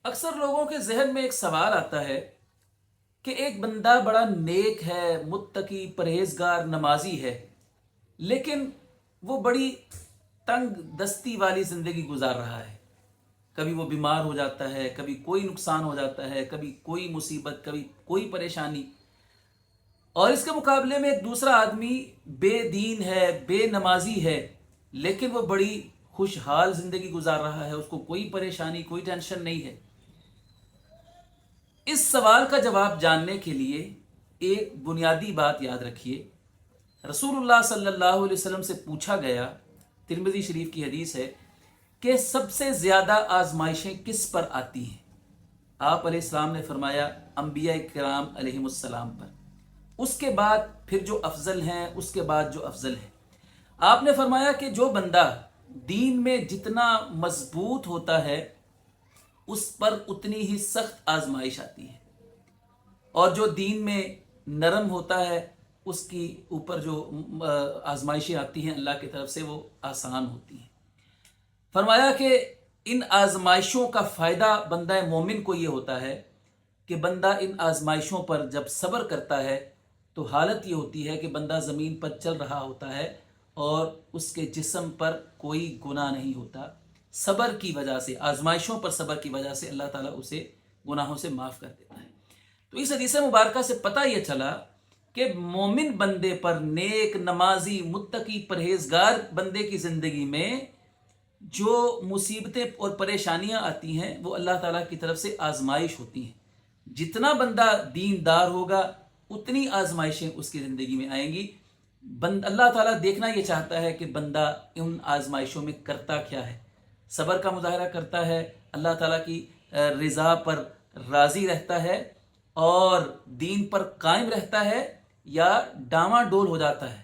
اکثر لوگوں کے ذہن میں ایک سوال آتا ہے کہ ایک بندہ بڑا نیک ہے، متقی، پرہیزگار، نمازی ہے، لیکن وہ بڑی تنگ دستی والی زندگی گزار رہا ہے۔ کبھی وہ بیمار ہو جاتا ہے، کبھی کوئی نقصان ہو جاتا ہے، کبھی کوئی مصیبت، کبھی کوئی پریشانی، اور اس کے مقابلے میں ایک دوسرا آدمی بے دین ہے، بے نمازی ہے، لیکن وہ بڑی خوشحال زندگی گزار رہا ہے، اس کو کوئی پریشانی، کوئی ٹینشن نہیں ہے۔ اس سوال کا جواب جاننے کے لیے ایک بنیادی بات یاد رکھیے۔ رسول اللہ صلی اللہ علیہ وسلم سے پوچھا گیا، ترمذی شریف کی حدیث ہے، کہ سب سے زیادہ آزمائشیں کس پر آتی ہیں؟ آپ علیہ السلام نے فرمایا انبیاء کرام علیہم السلام پر، اس کے بعد پھر جو افضل ہیں، اس کے بعد جو افضل ہیں۔ آپ نے فرمایا کہ جو بندہ دین میں جتنا مضبوط ہوتا ہے اس پر اتنی ہی سخت آزمائش آتی ہے، اور جو دین میں نرم ہوتا ہے اس کی اوپر جو آزمائشیں آتی ہیں اللہ کی طرف سے وہ آسان ہوتی ہیں۔ فرمایا کہ ان آزمائشوں کا فائدہ بندہ مومن کو یہ ہوتا ہے کہ بندہ ان آزمائشوں پر جب صبر کرتا ہے تو حالت یہ ہوتی ہے کہ بندہ زمین پر چل رہا ہوتا ہے اور اس کے جسم پر کوئی گناہ نہیں ہوتا۔ صبر کی وجہ سے، آزمائشوں پر صبر کی وجہ سے اللہ تعالیٰ اسے گناہوں سے معاف کر دیتا ہے۔ تو اس حدیث مبارکہ سے پتہ یہ چلا کہ مومن بندے پر، نیک، نمازی، متقی، پرہیزگار بندے کی زندگی میں جو مصیبتیں اور پریشانیاں آتی ہیں وہ اللہ تعالیٰ کی طرف سے آزمائش ہوتی ہیں۔ جتنا بندہ دیندار ہوگا اتنی آزمائشیں اس کی زندگی میں آئیں گی۔ اللہ تعالیٰ دیکھنا یہ چاہتا ہے کہ بندہ ان آزمائشوں میں کرتا کیا ہے، صبر کا مظاہرہ کرتا ہے، اللہ تعالیٰ کی رضا پر راضی رہتا ہے اور دین پر قائم رہتا ہے، یا ڈاواں ڈول ہو جاتا ہے